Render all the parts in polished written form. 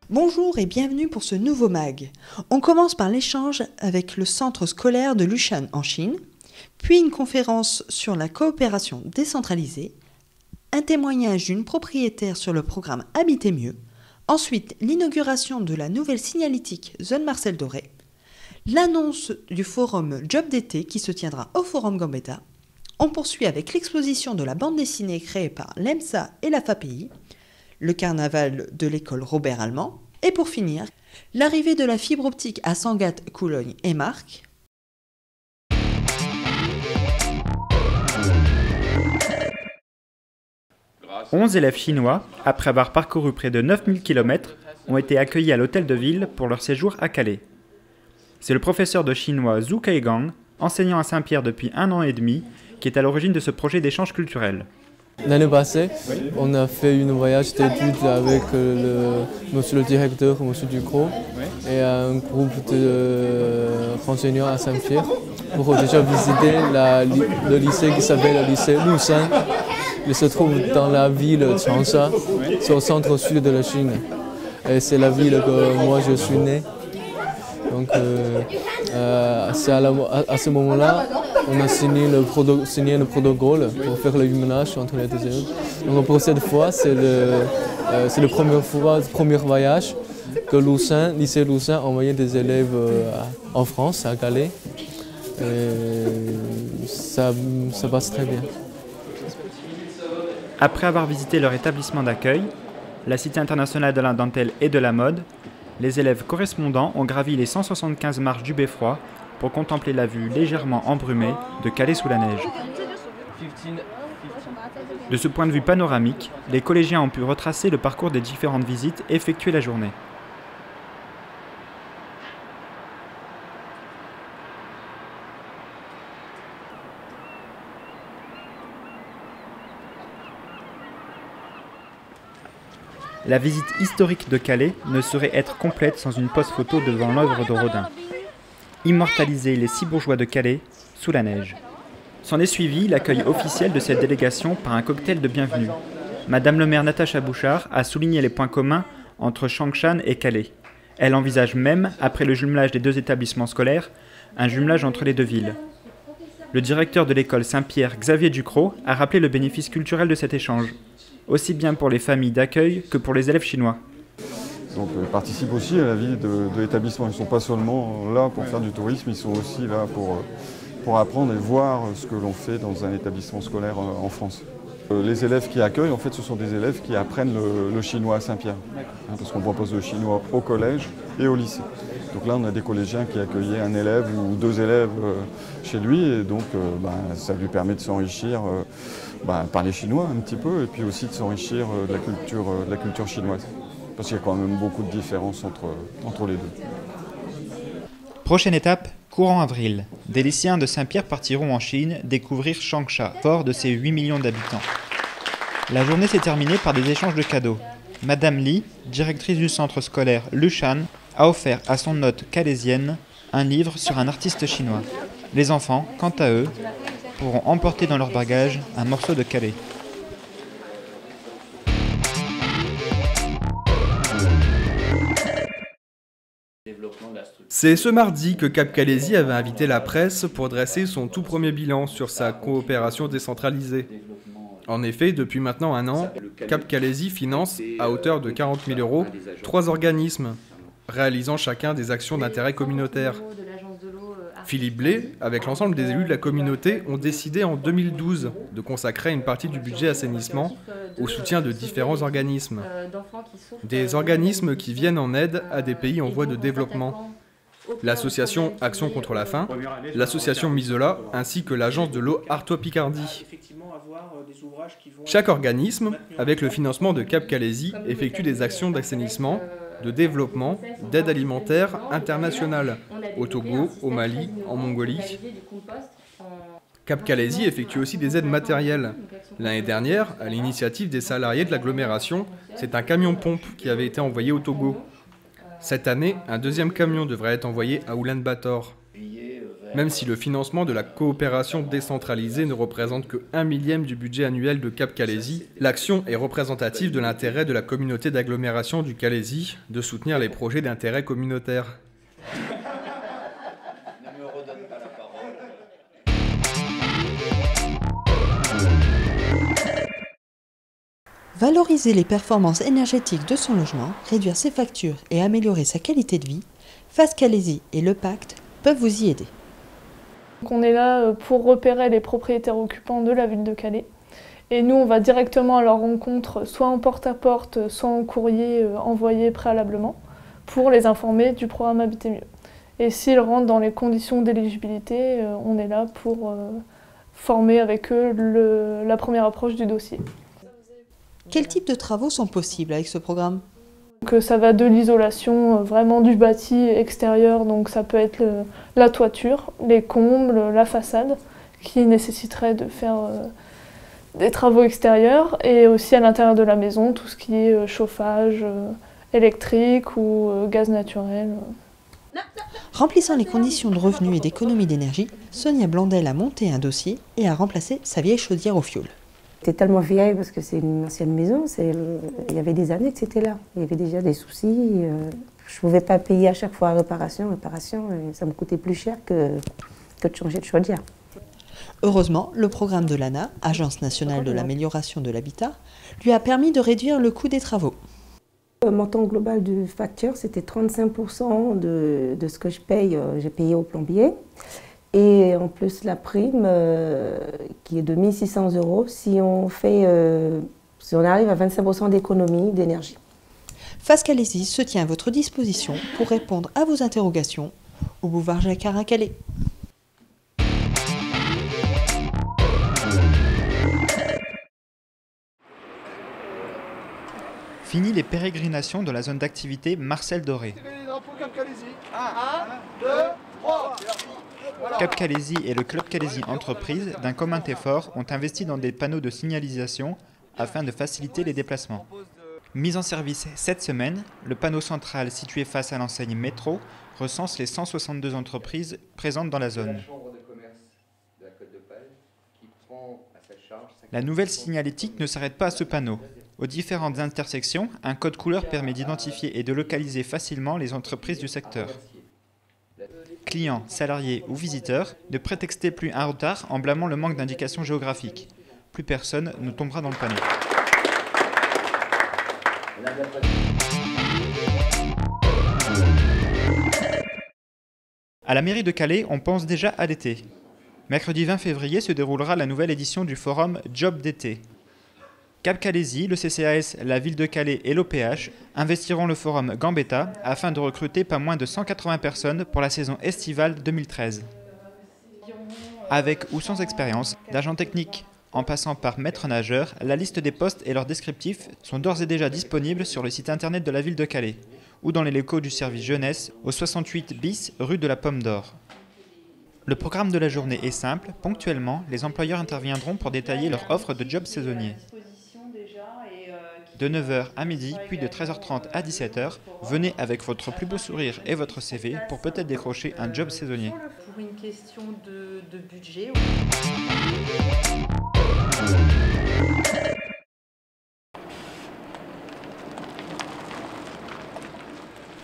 Bonjour et bienvenue pour ce nouveau mag. On commence par l'échange avec le centre scolaire de Lushan en Chine, puis une conférence sur la coopération décentralisée, un témoignage d'une propriétaire sur le programme Habiter mieux, ensuite l'inauguration de la nouvelle signalétique Zone Marcel Doré, l'annonce du forum Job d'été qui se tiendra au forum Gambetta. On poursuit avec l'exposition de la bande dessinée créée par l'EMSA et la FAPI, le carnaval de l'école Robert Allemand, et pour finir, l'arrivée de la fibre optique à Sangatte, Coulogne et Marques. « 11 élèves chinois, après avoir parcouru près de 9000 km, ont été accueillis à l'hôtel de ville pour leur séjour à Calais. C'est le professeur de chinois Zhu Kaigang, enseignant à Saint-Pierre depuis 1 an et demi, qui est à l'origine de ce projet d'échange culturel. L'année passée, on a fait un voyage d'études avec monsieur le directeur, monsieur Ducrot, et un groupe de renseignants à Saint-Pierre pour déjà visiter le lycée qui s'appelle le lycée Lushan. Il se trouve dans la ville de Changsha, c'est au centre-sud de la Chine. Et c'est la ville que moi je suis né. Donc c'est à ce moment-là, on a signé le protocole pour faire le jumelage entre les deux élèves. Donc pour cette fois, c'est le premier voyage que lycée Lushan a envoyé des élèves en France, à Calais. Et ça passe très bien. Après avoir visité leur établissement d'accueil, la Cité internationale de la dentelle et de la mode, les élèves correspondants ont gravi les 175 marches du Beffroi pour contempler la vue légèrement embrumée de Calais sous la neige. De ce point de vue panoramique, les collégiens ont pu retracer le parcours des différentes visites effectuées la journée. La visite historique de Calais ne saurait être complète sans une pose photo devant l'œuvre de Rodin. Immortaliser les 6 bourgeois de Calais sous la neige. S'en est suivi l'accueil officiel de cette délégation par un cocktail de bienvenue. Madame le maire Natacha Bouchard a souligné les points communs entre Changshan et Calais. Elle envisage même, après le jumelage des 2 établissements scolaires, un jumelage entre les 2 villes. Le directeur de l'école Saint-Pierre, Xavier Ducrot, a rappelé le bénéfice culturel de cet échange, aussi bien pour les familles d'accueil que pour les élèves chinois. Donc ils participent aussi à la vie de l'établissement. Ils ne sont pas seulement là pour faire du tourisme, ils sont aussi là pour apprendre et voir ce que l'on fait dans un établissement scolaire en France. Les élèves qui accueillent, en fait, ce sont des élèves qui apprennent le chinois à Saint-Pierre. Parce qu'on propose le chinois au collège et au lycée. Donc là, on a des collégiens qui accueillaient un élève ou 2 élèves chez lui. Et donc, ça lui permet de s'enrichir par les chinois un petit peu. Et puis aussi de s'enrichir de la culture chinoise. Parce qu'il y a quand même beaucoup de différences entre les deux. Prochaine étape, courant avril. Des lycéens de Saint-Pierre partiront en Chine découvrir Changsha, fort de ses 8 millions d'habitants. La journée s'est terminée par des échanges de cadeaux. Madame Li, directrice du centre scolaire Lushan, a offert à son hôte calaisienne un livre sur un artiste chinois. Les enfants, quant à eux, pourront emporter dans leur bagage un morceau de Calais. C'est ce mardi que Cap Calaisis avait invité la presse pour dresser son tout premier bilan sur sa coopération décentralisée. En effet, depuis maintenant 1 an, Cap Calaisis finance, à hauteur de 40 000 €, 3 organismes, réalisant chacun des actions d'intérêt communautaire. Philippe Blé, avec l'ensemble des élus de la communauté, ont décidé en 2012 de consacrer une partie du budget assainissement au soutien de différents organismes. Des organismes qui viennent en aide à des pays en voie de développement. L'association Action contre la faim, l'association Misola, ainsi que l'agence de l'eau Artois-Picardie. Chaque organisme, avec le financement de Cap Calaisis, effectue des actions d'assainissement, de développement, d'aide alimentaire internationale, au Togo, au Mali, en Mongolie. Cap Calaisis effectue aussi des aides matérielles. L'année dernière, à l'initiative des salariés de l'agglomération, c'est un camion-pompe qui avait été envoyé au Togo. Cette année, un 2e camion devrait être envoyé à Oulan-Bator. Même si le financement de la coopération décentralisée ne représente que 1/1000 du budget annuel de Cap Calaisis, l'action est représentative de l'intérêt de la communauté d'agglomération du Calaisis de soutenir les projets d'intérêt communautaire. Valoriser les performances énergétiques de son logement, réduire ses factures et améliorer sa qualité de vie, FAS Calaisis et le Pacte peuvent vous y aider. Donc on est là pour repérer les propriétaires occupants de la ville de Calais. Et nous, on va directement à leur rencontre, soit en porte-à-porte, soit en courrier envoyé préalablement, pour les informer du programme Habiter Mieux. Et s'ils rentrent dans les conditions d'éligibilité, on est là pour former avec eux la première approche du dossier. Quels types de travaux sont possibles avec ce programme ? Donc, ça va de l'isolation vraiment du bâti extérieur, donc ça peut être la toiture, les combles, la façade, qui nécessiterait de faire des travaux extérieurs, et aussi à l'intérieur de la maison, tout ce qui est chauffage électrique ou gaz naturel. Remplissant les conditions de revenus et d'économie d'énergie, Sonia Blandel a monté un dossier et a remplacé sa vieille chaudière au fioul. C'était tellement vieille parce que c'est une ancienne maison, il y avait des années que c'était là. Il y avait déjà des soucis. Je ne pouvais pas payer à chaque fois réparation, et ça me coûtait plus cher que de changer de chaudière. Heureusement, le programme de l'ANA, Agence nationale de l'amélioration de l'habitat, lui a permis de réduire le coût des travaux. Le montant global du facture, c'était 35% de ce que je paye, j'ai payé au plombier. Et en plus, la prime, qui est de 1 600 € si on arrive à 25% d'économie d'énergie. FAS Calaisis se tient à votre disposition pour répondre à vos interrogations au boulevard Jacquard à Calais. Fini les pérégrinations dans la zone d'activité Marcel Doré. Cap Calaisis et le Club Calaisis Entreprises, d'un commun effort, ont investi dans des panneaux de signalisation afin de faciliter les déplacements. Mis en service cette semaine, le panneau central situé face à l'enseigne Métro recense les 162 entreprises présentes dans la zone. La nouvelle signalétique ne s'arrête pas à ce panneau. Aux différentes intersections, un code couleur permet d'identifier et de localiser facilement les entreprises du secteur. Clients, salariés ou visiteurs, ne prétextez plus un retard en blâmant le manque d'indications géographiques. Plus personne ne tombera dans le panneau. À la mairie de Calais, on pense déjà à l'été. Mercredi 20 février se déroulera la nouvelle édition du forum Job d'été. Cap Calaisis, le CCAS, la ville de Calais et l'OPH investiront le forum Gambetta afin de recruter pas moins de 180 personnes pour la saison estivale 2013. Avec ou sans expérience, d'agents techniques en passant par maître nageur, la liste des postes et leurs descriptifs sont d'ores et déjà disponibles sur le site internet de la ville de Calais ou dans les locaux du service jeunesse au 68 bis rue de la Pomme d'Or. Le programme de la journée est simple. Ponctuellement, les employeurs interviendront pour détailler leur offre de job saisonnier. De 9h à midi, puis de 13h30 à 17h, venez avec votre plus beau sourire et votre CV pour peut-être décrocher un job saisonnier. Pour une question de budget.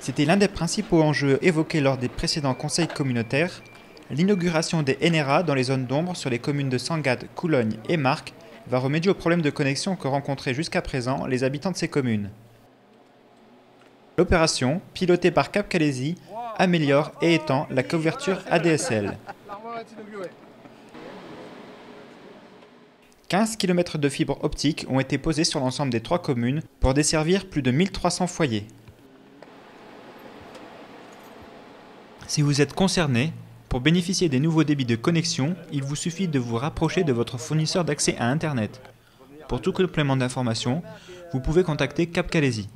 C'était l'un des principaux enjeux évoqués lors des précédents conseils communautaires, l'inauguration des NRA dans les zones d'ombre sur les communes de Sangatte, Coulogne et Marcq va remédier aux problèmes de connexion que rencontraient jusqu'à présent les habitants de ces communes. L'opération, pilotée par Cap Calaisis, améliore et étend la couverture ADSL. 15 km de fibres optiques ont été posés sur l'ensemble des 3 communes pour desservir plus de 1300 foyers. Si vous êtes concerné, pour bénéficier des nouveaux débits de connexion, il vous suffit de vous rapprocher de votre fournisseur d'accès à Internet. Pour tout complément d'information, vous pouvez contacter Cap Calaisis.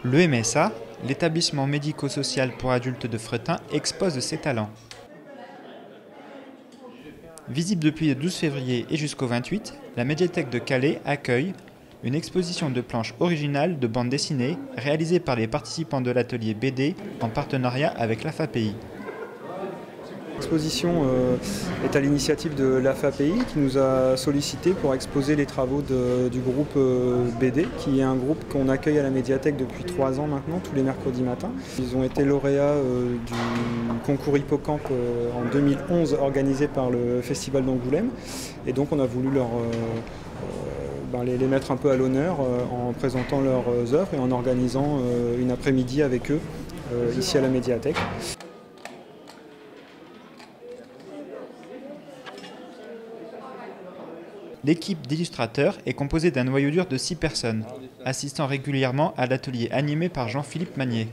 Le MSA, l'établissement médico-social pour adultes de Fretin, expose ses talents. Visible depuis le 12 février et jusqu'au 28, la médiathèque de Calais accueille une exposition de planches originales de bande dessinée réalisée par les participants de l'atelier BD en partenariat avec l'AFAPI. L'exposition est à l'initiative de l'AFAPI qui nous a sollicité pour exposer les travaux du groupe BD, qui est un groupe qu'on accueille à la médiathèque depuis 3 ans maintenant, tous les mercredis matins. Ils ont été lauréats du concours Hippocampe en 2011 organisé par le Festival d'Angoulême. Et donc on a voulu les mettre un peu à l'honneur en présentant leurs œuvres et en organisant une après-midi avec eux ici à la médiathèque. L'équipe d'illustrateurs est composée d'un noyau dur de 6 personnes, assistant régulièrement à l'atelier animé par Jean-Philippe Magnier.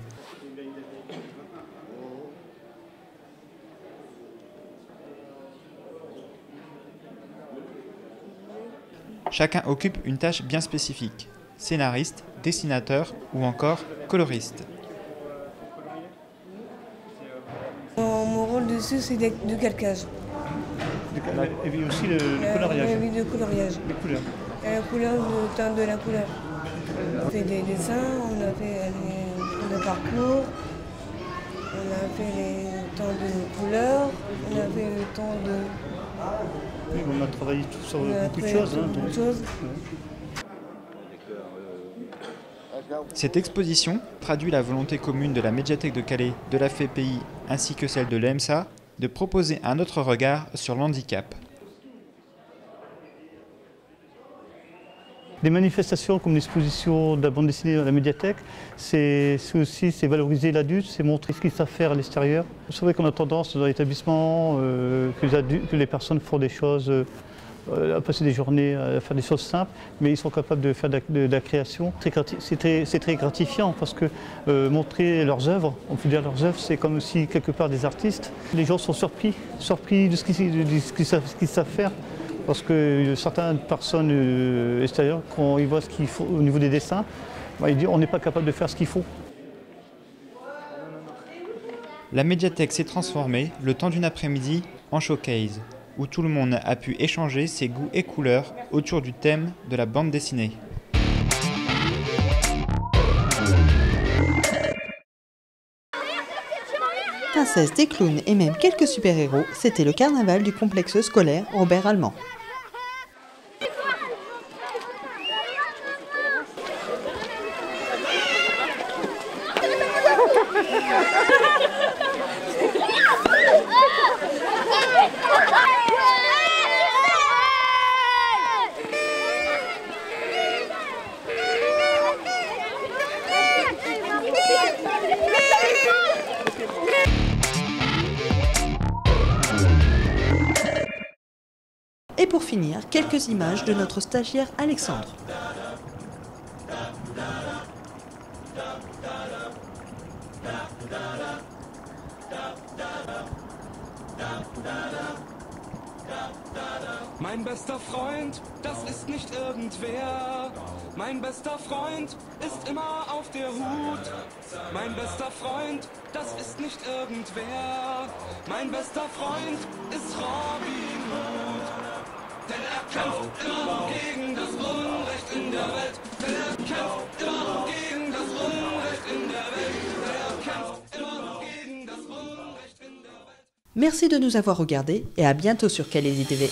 Chacun occupe une tâche bien spécifique, scénariste, dessinateur ou encore coloriste. Mon rôle dessus, c'est du calcage. Et puis aussi le coloriage. Oui, le coloriage. Les couleurs. La couleur, le teint de la couleur. On fait des dessins, on a fait le parcours, on a fait les temps de couleurs, on a fait le temps de... Oui, on a travaillé sur beaucoup de choses. Cette exposition traduit la volonté commune de la médiathèque de Calais, de la FAPI ainsi que celle de l'EMSA de proposer un autre regard sur l'handicap. Des manifestations comme l'exposition de la bande dessinée dans la médiathèque, c'est valoriser l'adulte, c'est montrer ce qu'ils savent faire à l'extérieur. C'est vrai qu'on a tendance dans l'établissement que les personnes font des choses, à passer des journées à faire des choses simples, mais ils sont capables de faire de la création. C'est très gratifiant parce que montrer leurs œuvres, on peut dire leurs œuvres, c'est comme aussi quelque part des artistes. Les gens sont surpris de ce qu'ils savent faire. Parce que certaines personnes extérieures, quand ils voient ce qu'il faut au niveau des dessins, ils disent on n'est pas capable de faire ce qu'il faut. La médiathèque s'est transformée, le temps d'une après-midi, en showcase, où tout le monde a pu échanger ses goûts et couleurs autour du thème de la bande dessinée. Princesse, des clowns et même quelques super-héros, c'était le carnaval du complexe scolaire Robert Allemand. Et pour finir, quelques images de notre stagiaire Alexandre. Mein bester Freund, das ist nicht irgendwer. Mein bester Freund ist immer auf der Hut. Mein bester Freund, das ist nicht irgendwer. Mein bester Freund ist Robin Hood. Denn er kämpft immer gegen das Unrecht in der Welt. Denn er kämpft immer gegen das Unrecht in der Welt. Denn er kämpft immer gegen das Unrecht in der Welt. Merci de nous avoir regardés et à bientôt sur Calais TV.